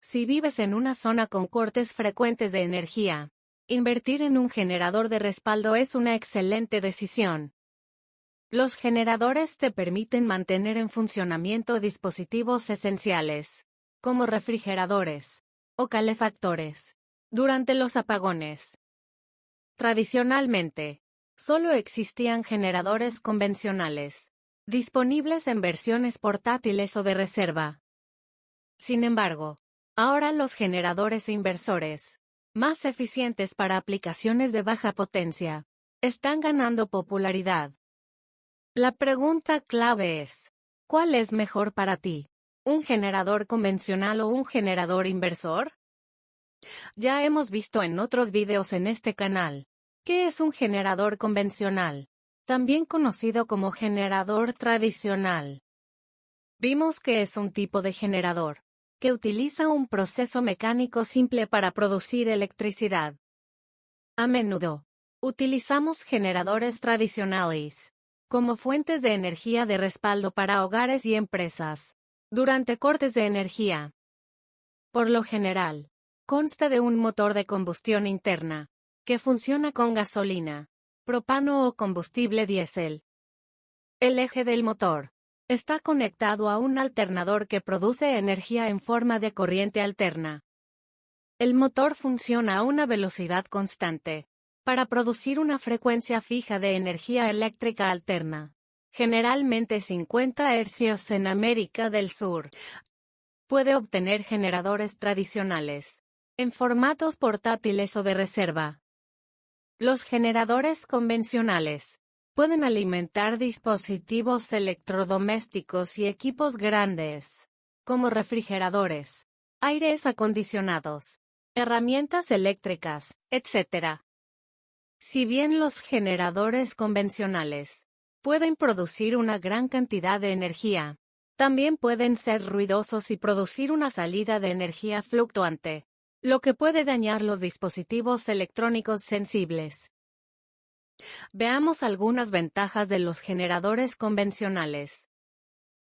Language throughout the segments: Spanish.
Si vives en una zona con cortes frecuentes de energía, invertir en un generador de respaldo es una excelente decisión. Los generadores te permiten mantener en funcionamiento dispositivos esenciales, como refrigeradores o calefactores, durante los apagones. Tradicionalmente, solo existían generadores convencionales, disponibles en versiones portátiles o de reserva. Sin embargo, ahora los generadores inversores, más eficientes para aplicaciones de baja potencia, están ganando popularidad. La pregunta clave es, ¿cuál es mejor para ti? ¿Un generador convencional o un generador inversor? Ya hemos visto en otros videos en este canal, ¿qué es un generador convencional? También conocido como generador tradicional. Vimos que es un tipo de generador que utiliza un proceso mecánico simple para producir electricidad. A menudo, utilizamos generadores tradicionales como fuentes de energía de respaldo para hogares y empresas durante cortes de energía. Por lo general, consta de un motor de combustión interna que funciona con gasolina, propano o combustible diésel. El eje del motor está conectado a un alternador que produce energía en forma de corriente alterna. El motor funciona a una velocidad constante para producir una frecuencia fija de energía eléctrica alterna, generalmente 50 hercios en América del Sur. Puede obtener generadores tradicionales en formatos portátiles o de reserva. Los generadores convencionales pueden alimentar dispositivos electrodomésticos y equipos grandes, como refrigeradores, aires acondicionados, herramientas eléctricas, etc. Si bien los generadores convencionales pueden producir una gran cantidad de energía, también pueden ser ruidosos y producir una salida de energía fluctuante, lo que puede dañar los dispositivos electrónicos sensibles. Veamos algunas ventajas de los generadores convencionales.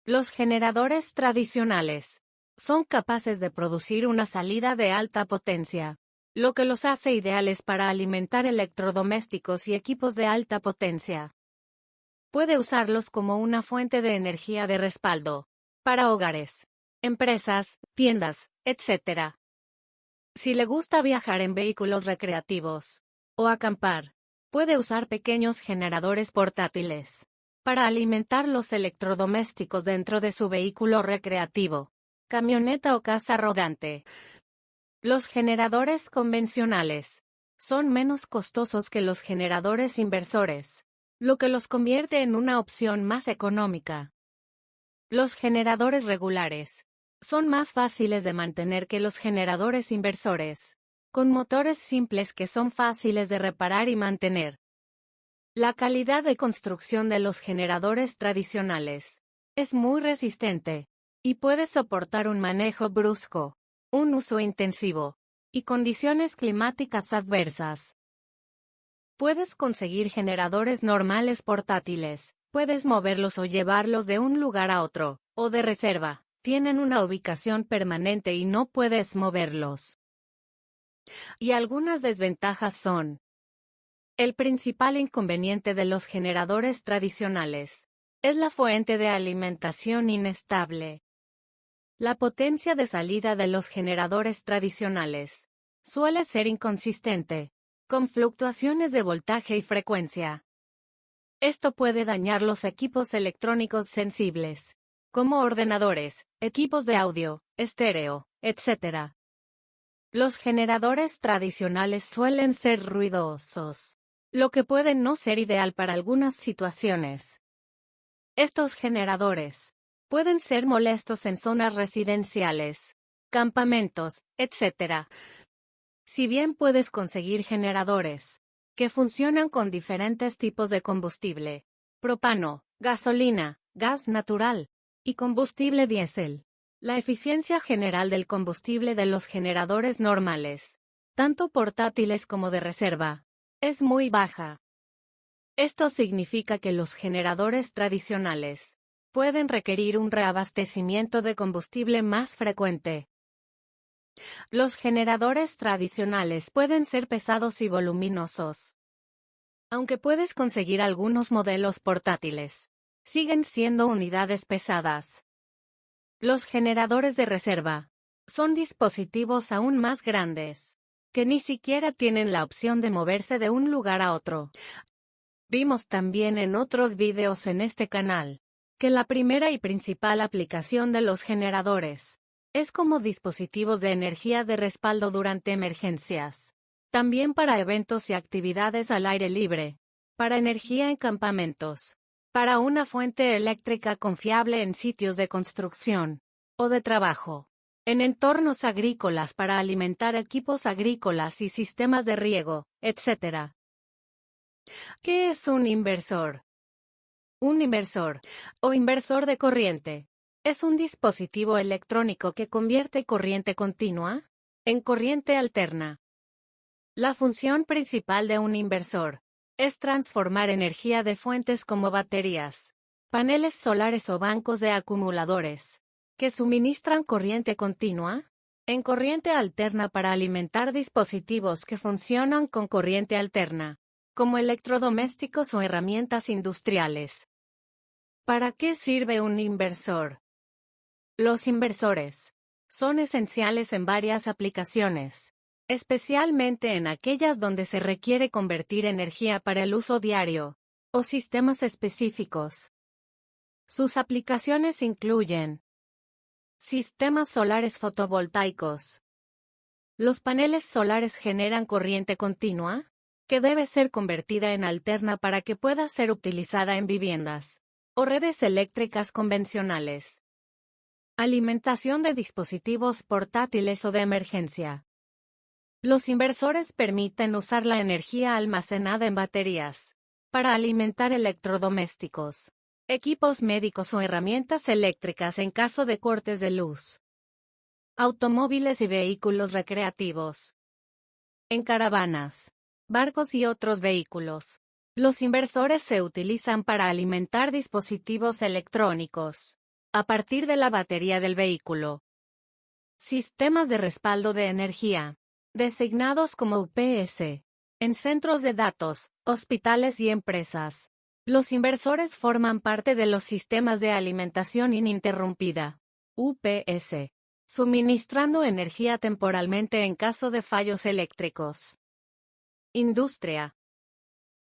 Los generadores tradicionales son capaces de producir una salida de alta potencia, lo que los hace ideales para alimentar electrodomésticos y equipos de alta potencia. Puede usarlos como una fuente de energía de respaldo para hogares, empresas, tiendas, etc. Si le gusta viajar en vehículos recreativos o acampar, puede usar pequeños generadores portátiles para alimentar los electrodomésticos dentro de su vehículo recreativo, camioneta o casa rodante. Los generadores convencionales son menos costosos que los generadores inversores, lo que los convierte en una opción más económica. Los generadores regulares son más fáciles de mantener que los generadores inversores, con motores simples que son fáciles de reparar y mantener. La calidad de construcción de los generadores tradicionales es muy resistente y puede soportar un manejo brusco, un uso intensivo y condiciones climáticas adversas. Puedes conseguir generadores normales portátiles, puedes moverlos o llevarlos de un lugar a otro, o de reserva, tienen una ubicación permanente y no puedes moverlos. Y algunas desventajas son: el principal inconveniente de los generadores tradicionales es la fuente de alimentación inestable. La potencia de salida de los generadores tradicionales suele ser inconsistente, con fluctuaciones de voltaje y frecuencia. Esto puede dañar los equipos electrónicos sensibles, como ordenadores, equipos de audio, estéreo, etc. Los generadores tradicionales suelen ser ruidosos, lo que puede no ser ideal para algunas situaciones. Estos generadores pueden ser molestos en zonas residenciales, campamentos, etc. Si bien puedes conseguir generadores que funcionan con diferentes tipos de combustible, propano, gasolina, gas natural y combustible diésel, la eficiencia general del combustible de los generadores normales, tanto portátiles como de reserva, es muy baja. Esto significa que los generadores tradicionales pueden requerir un reabastecimiento de combustible más frecuente. Los generadores tradicionales pueden ser pesados y voluminosos. Aunque puedes conseguir algunos modelos portátiles, siguen siendo unidades pesadas. Los generadores de reserva son dispositivos aún más grandes, que ni siquiera tienen la opción de moverse de un lugar a otro. Vimos también en otros videos en este canal, que la primera y principal aplicación de los generadores es como dispositivos de energía de respaldo durante emergencias. También para eventos y actividades al aire libre, para energía en campamentos, para una fuente eléctrica confiable en sitios de construcción o de trabajo, en entornos agrícolas para alimentar equipos agrícolas y sistemas de riego, etc. ¿Qué es un inversor? Un inversor, o inversor de corriente, es un dispositivo electrónico que convierte corriente continua en corriente alterna. La función principal de un inversor es transformar energía de fuentes como baterías, paneles solares o bancos de acumuladores, que suministran corriente continua, en corriente alterna para alimentar dispositivos que funcionan con corriente alterna, como electrodomésticos o herramientas industriales. ¿Para qué sirve un inversor? Los inversores son esenciales en varias aplicaciones, especialmente en aquellas donde se requiere convertir energía para el uso diario o sistemas específicos. Sus aplicaciones incluyen sistemas solares fotovoltaicos. Los paneles solares generan corriente continua, que debe ser convertida en alterna para que pueda ser utilizada en viviendas o redes eléctricas convencionales. Alimentación de dispositivos portátiles o de emergencia. Los inversores permiten usar la energía almacenada en baterías para alimentar electrodomésticos, equipos médicos o herramientas eléctricas en caso de cortes de luz. Automóviles y vehículos recreativos. En caravanas, barcos y otros vehículos, los inversores se utilizan para alimentar dispositivos electrónicos a partir de la batería del vehículo. Sistemas de respaldo de energía, designados como UPS, en centros de datos, hospitales y empresas. Los inversores forman parte de los sistemas de alimentación ininterrumpida, UPS, suministrando energía temporalmente en caso de fallos eléctricos. Industria.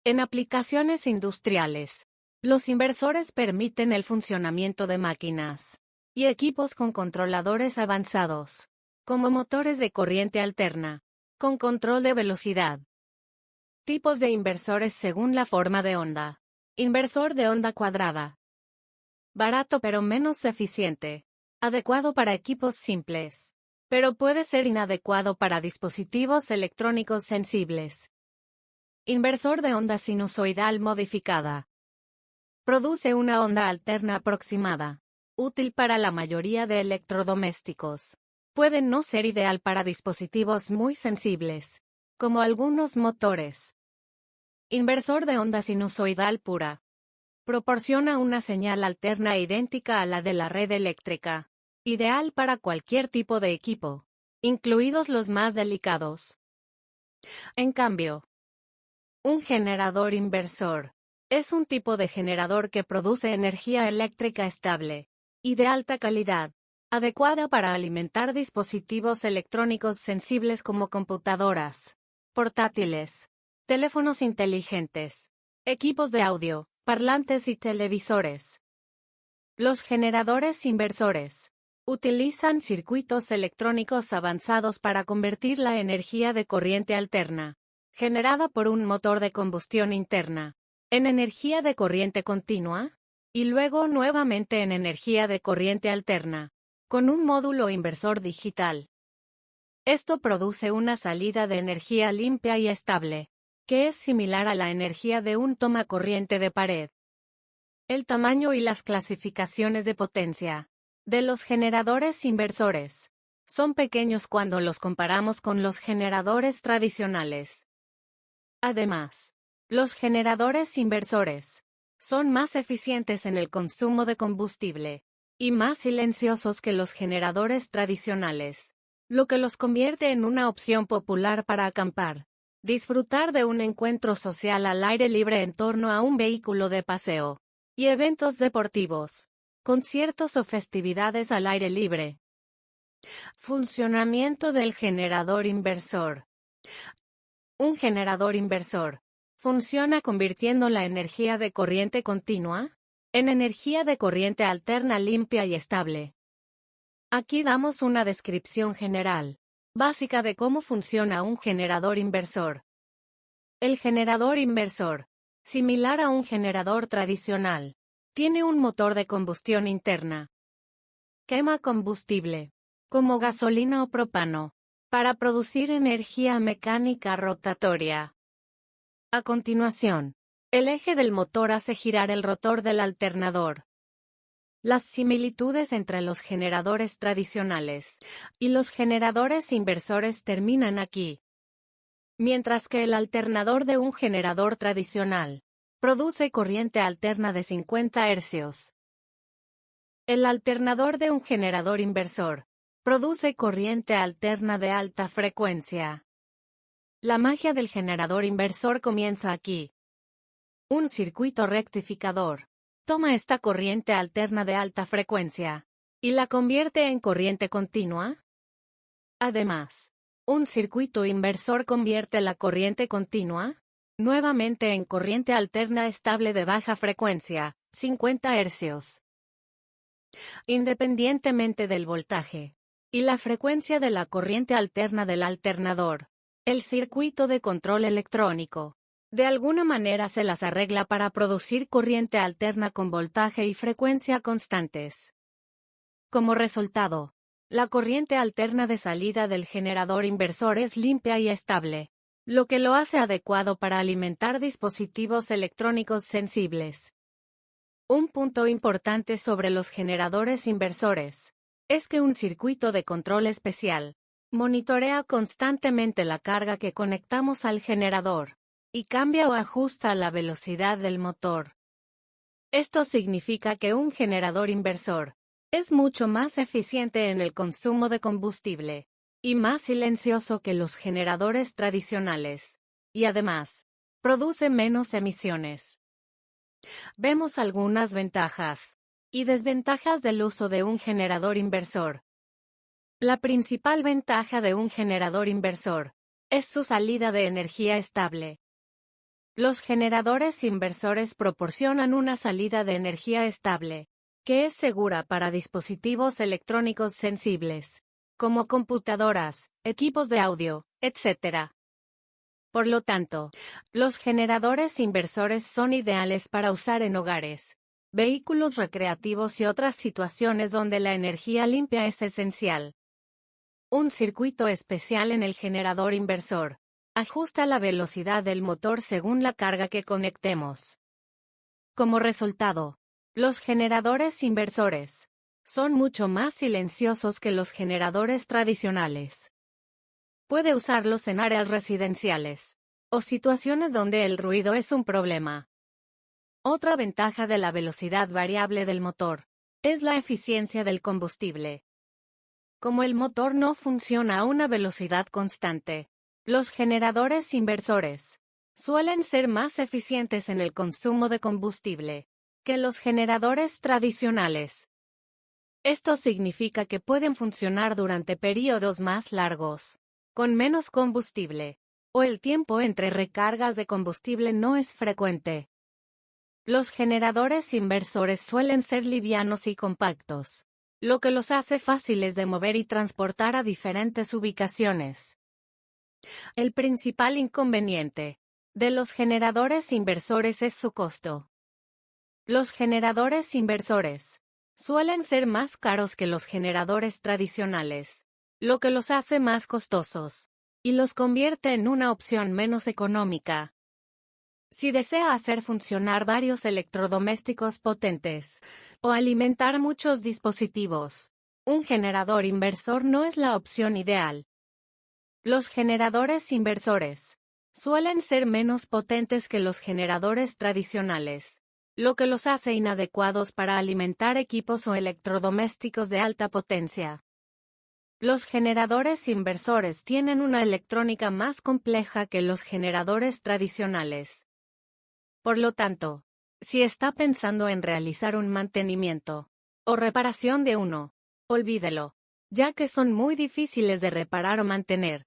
En aplicaciones industriales, los inversores permiten el funcionamiento de máquinas y equipos con controladores avanzados, como motores de corriente alterna, con control de velocidad. Tipos de inversores según la forma de onda. Inversor de onda cuadrada. Barato pero menos eficiente. Adecuado para equipos simples, pero puede ser inadecuado para dispositivos electrónicos sensibles. Inversor de onda sinusoidal modificada. Produce una onda alterna aproximada, útil para la mayoría de electrodomésticos. Puede no ser ideal para dispositivos muy sensibles, como algunos motores. Inversor de onda sinusoidal pura. Proporciona una señal alterna idéntica a la de la red eléctrica, ideal para cualquier tipo de equipo, incluidos los más delicados. En cambio, un generador inversor es un tipo de generador que produce energía eléctrica estable y de alta calidad, adecuada para alimentar dispositivos electrónicos sensibles como computadoras, portátiles, teléfonos inteligentes, equipos de audio, parlantes y televisores. Los generadores inversores utilizan circuitos electrónicos avanzados para convertir la energía de corriente alterna, generada por un motor de combustión interna, en energía de corriente continua, y luego nuevamente en energía de corriente alterna, con un módulo inversor digital. Esto produce una salida de energía limpia y estable, que es similar a la energía de un tomacorriente de pared. El tamaño y las clasificaciones de potencia de los generadores inversores son pequeños cuando los comparamos con los generadores tradicionales. Además, los generadores inversores son más eficientes en el consumo de combustible y más silenciosos que los generadores tradicionales, lo que los convierte en una opción popular para acampar, disfrutar de un encuentro social al aire libre en torno a un vehículo de paseo, y eventos deportivos, conciertos o festividades al aire libre. Funcionamiento del generador inversor. Un generador inversor funciona convirtiendo la energía de corriente continua en energía de corriente alterna limpia y estable. Aquí damos una descripción general, básica de cómo funciona un generador inversor. El generador inversor, similar a un generador tradicional, tiene un motor de combustión interna. Quema combustible, como gasolina o propano, para producir energía mecánica rotatoria. A continuación, el eje del motor hace girar el rotor del alternador. Las similitudes entre los generadores tradicionales y los generadores inversores terminan aquí. Mientras que el alternador de un generador tradicional produce corriente alterna de 50 hercios. El alternador de un generador inversor produce corriente alterna de alta frecuencia. La magia del generador inversor comienza aquí. Un circuito rectificador toma esta corriente alterna de alta frecuencia y la convierte en corriente continua. Además, un circuito inversor convierte la corriente continua nuevamente en corriente alterna estable de baja frecuencia, 50 hercios. Independientemente del voltaje y la frecuencia de la corriente alterna del alternador, el circuito de control electrónico de alguna manera se las arregla para producir corriente alterna con voltaje y frecuencia constantes. Como resultado, la corriente alterna de salida del generador inversor es limpia y estable, lo que lo hace adecuado para alimentar dispositivos electrónicos sensibles. Un punto importante sobre los generadores inversores es que un circuito de control especial monitorea constantemente la carga que conectamos al generador y cambia o ajusta la velocidad del motor. Esto significa que un generador inversor es mucho más eficiente en el consumo de combustible y más silencioso que los generadores tradicionales, y además, produce menos emisiones. Vemos algunas ventajas y desventajas del uso de un generador inversor. La principal ventaja de un generador inversor es su salida de energía estable. Los generadores inversores proporcionan una salida de energía estable, que es segura para dispositivos electrónicos sensibles, como computadoras, equipos de audio, etc. Por lo tanto, los generadores inversores son ideales para usar en hogares, vehículos recreativos y otras situaciones donde la energía limpia es esencial. Un circuito especial en el generador inversor ajusta la velocidad del motor según la carga que conectemos. Como resultado, los generadores inversores son mucho más silenciosos que los generadores tradicionales. Puede usarlos en áreas residenciales o situaciones donde el ruido es un problema. Otra ventaja de la velocidad variable del motor es la eficiencia del combustible. Como el motor no funciona a una velocidad constante, los generadores inversores suelen ser más eficientes en el consumo de combustible que los generadores tradicionales. Esto significa que pueden funcionar durante periodos más largos, con menos combustible, o el tiempo entre recargas de combustible no es frecuente. Los generadores inversores suelen ser livianos y compactos, lo que los hace fáciles de mover y transportar a diferentes ubicaciones. El principal inconveniente de los generadores inversores es su costo. Los generadores inversores suelen ser más caros que los generadores tradicionales, lo que los hace más costosos y los convierte en una opción menos económica. Si desea hacer funcionar varios electrodomésticos potentes o alimentar muchos dispositivos, un generador inversor no es la opción ideal. Los generadores inversores suelen ser menos potentes que los generadores tradicionales, lo que los hace inadecuados para alimentar equipos o electrodomésticos de alta potencia. Los generadores inversores tienen una electrónica más compleja que los generadores tradicionales. Por lo tanto, si está pensando en realizar un mantenimiento o reparación de uno, olvídelo, ya que son muy difíciles de reparar o mantener.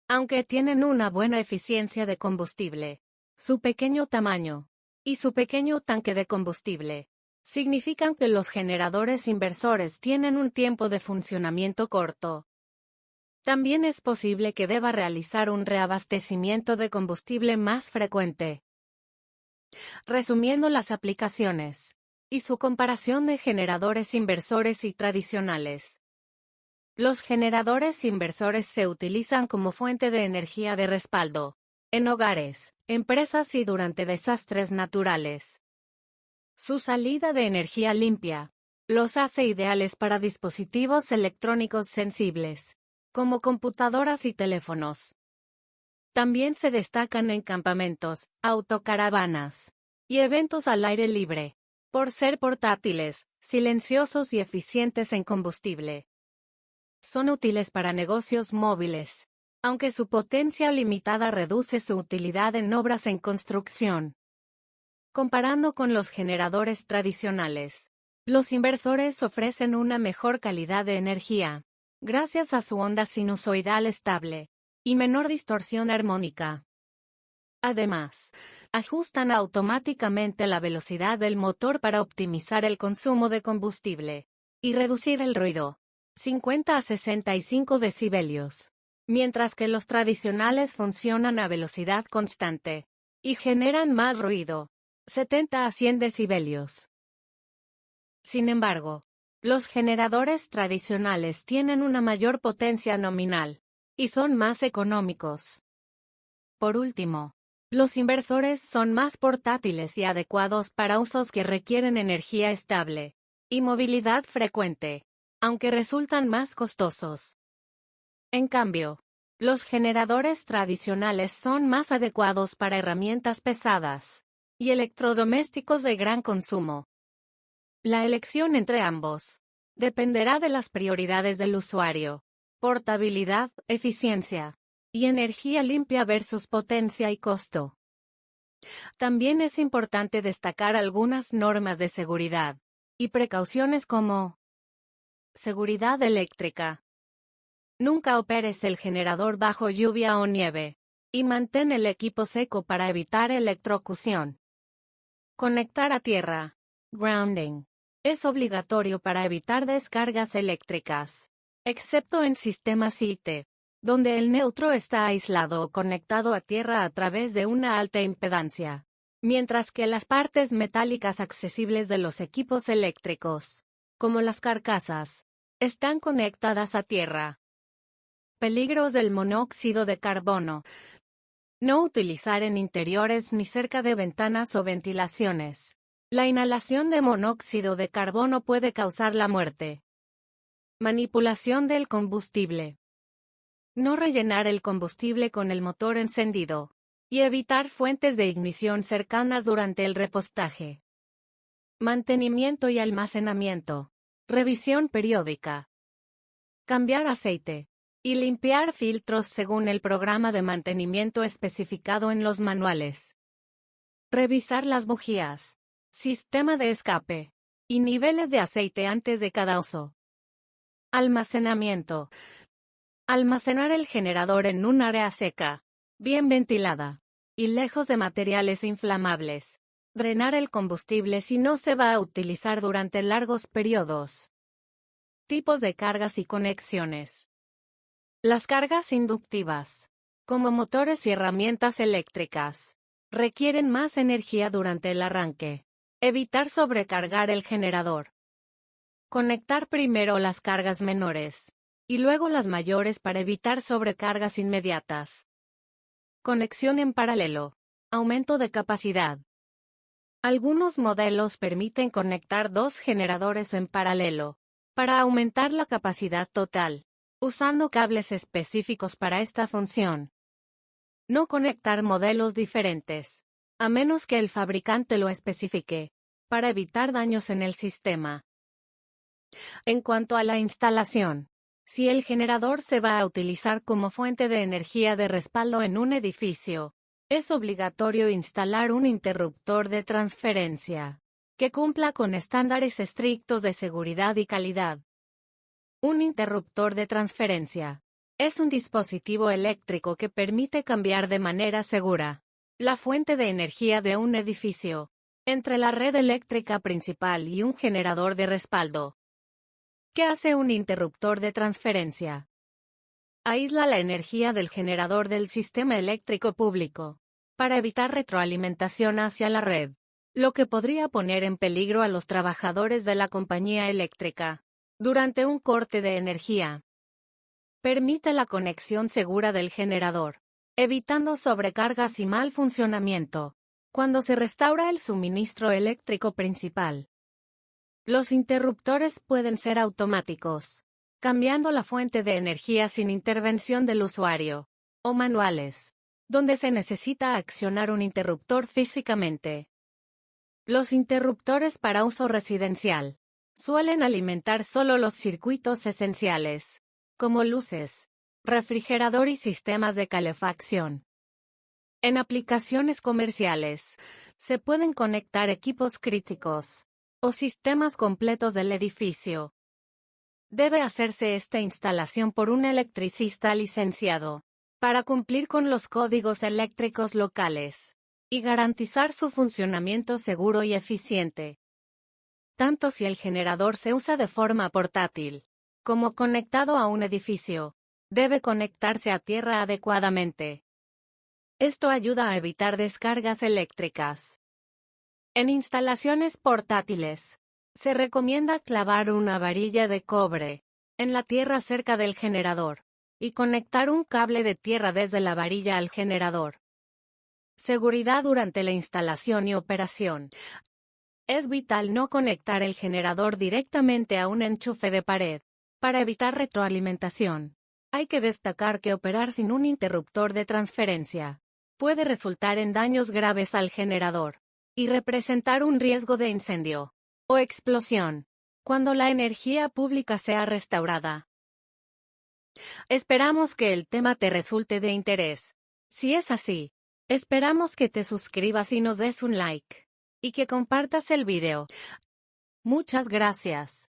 Aunque tienen una buena eficiencia de combustible, su pequeño tamaño y su pequeño tanque de combustible significan que los generadores inversores tienen un tiempo de funcionamiento corto. También es posible que deba realizar un reabastecimiento de combustible más frecuente. Resumiendo las aplicaciones y su comparación de generadores inversores y tradicionales. Los generadores inversores se utilizan como fuente de energía de respaldo en hogares, empresas y durante desastres naturales. Su salida de energía limpia los hace ideales para dispositivos electrónicos sensibles, como computadoras y teléfonos. También se destacan en campamentos, autocaravanas y eventos al aire libre, por ser portátiles, silenciosos y eficientes en combustible. Son útiles para negocios móviles, aunque su potencia limitada reduce su utilidad en obras en construcción. Comparando con los generadores tradicionales, los inversores ofrecen una mejor calidad de energía, gracias a su onda sinusoidal estable y menor distorsión armónica. Además, ajustan automáticamente la velocidad del motor para optimizar el consumo de combustible y reducir el ruido, 50 a 65 decibelios, mientras que los tradicionales funcionan a velocidad constante y generan más ruido, 70 a 100 decibelios. Sin embargo, los generadores tradicionales tienen una mayor potencia nominal y son más económicos. Por último, los inversores son más portátiles y adecuados para usos que requieren energía estable y movilidad frecuente, aunque resultan más costosos. En cambio, los generadores tradicionales son más adecuados para herramientas pesadas y electrodomésticos de gran consumo. La elección entre ambos dependerá de las prioridades del usuario: portabilidad, eficiencia y energía limpia versus potencia y costo. También es importante destacar algunas normas de seguridad y precauciones como seguridad eléctrica. Nunca operes el generador bajo lluvia o nieve, y mantén el equipo seco para evitar electrocución. Conectar a tierra, grounding, es obligatorio para evitar descargas eléctricas, excepto en sistemas IT, donde el neutro está aislado o conectado a tierra a través de una alta impedancia, mientras que las partes metálicas accesibles de los equipos eléctricos, como las carcasas, están conectadas a tierra. Peligros del monóxido de carbono. No utilizar en interiores ni cerca de ventanas o ventilaciones. La inhalación de monóxido de carbono puede causar la muerte. Manipulación del combustible. No rellenar el combustible con el motor encendido y evitar fuentes de ignición cercanas durante el repostaje. Mantenimiento y almacenamiento. Revisión periódica. Cambiar aceite y limpiar filtros según el programa de mantenimiento especificado en los manuales. Revisar las bujías, sistema de escape y niveles de aceite antes de cada uso. Almacenamiento. Almacenar el generador en un área seca, bien ventilada y lejos de materiales inflamables. Drenar el combustible si no se va a utilizar durante largos periodos. Tipos de cargas y conexiones. Las cargas inductivas, como motores y herramientas eléctricas, requieren más energía durante el arranque. Evitar sobrecargar el generador. Conectar primero las cargas menores y luego las mayores para evitar sobrecargas inmediatas. Conexión en paralelo. Aumento de capacidad. Algunos modelos permiten conectar dos generadores en paralelo para aumentar la capacidad total, usando cables específicos para esta función. No conectar modelos diferentes, a menos que el fabricante lo especifique, para evitar daños en el sistema. En cuanto a la instalación, Si el generador se va a utilizar como fuente de energía de respaldo en un edificio, es obligatorio instalar un interruptor de transferencia que cumpla con estándares estrictos de seguridad y calidad. Un interruptor de transferencia es un dispositivo eléctrico que permite cambiar de manera segura la fuente de energía de un edificio entre la red eléctrica principal y un generador de respaldo. ¿Qué hace un interruptor de transferencia? Aísla la energía del generador del sistema eléctrico público para evitar retroalimentación hacia la red, lo que podría poner en peligro a los trabajadores de la compañía eléctrica durante un corte de energía. Permite la conexión segura del generador, evitando sobrecargas y mal funcionamiento cuando se restaura el suministro eléctrico principal. Los interruptores pueden ser automáticos, cambiando la fuente de energía sin intervención del usuario, o manuales, donde se necesita accionar un interruptor físicamente. Los interruptores para uso residencial suelen alimentar solo los circuitos esenciales, como luces, refrigerador y sistemas de calefacción. En aplicaciones comerciales, se pueden conectar equipos críticos o sistemas completos del edificio. Debe hacerse esta instalación por un electricista licenciado para cumplir con los códigos eléctricos locales y garantizar su funcionamiento seguro y eficiente. Tanto si el generador se usa de forma portátil como conectado a un edificio, debe conectarse a tierra adecuadamente. Esto ayuda a evitar descargas eléctricas. En instalaciones portátiles, se recomienda clavar una varilla de cobre en la tierra cerca del generador y conectar un cable de tierra desde la varilla al generador. Seguridad durante la instalación y operación. Es vital no conectar el generador directamente a un enchufe de pared para evitar retroalimentación. Hay que destacar que operar sin un interruptor de transferencia puede resultar en daños graves al generador y representar un riesgo de incendio o explosión cuando la energía pública sea restaurada. Esperamos que el tema te resulte de interés. Si es así, esperamos que te suscribas y nos des un like y que compartas el video. Muchas gracias.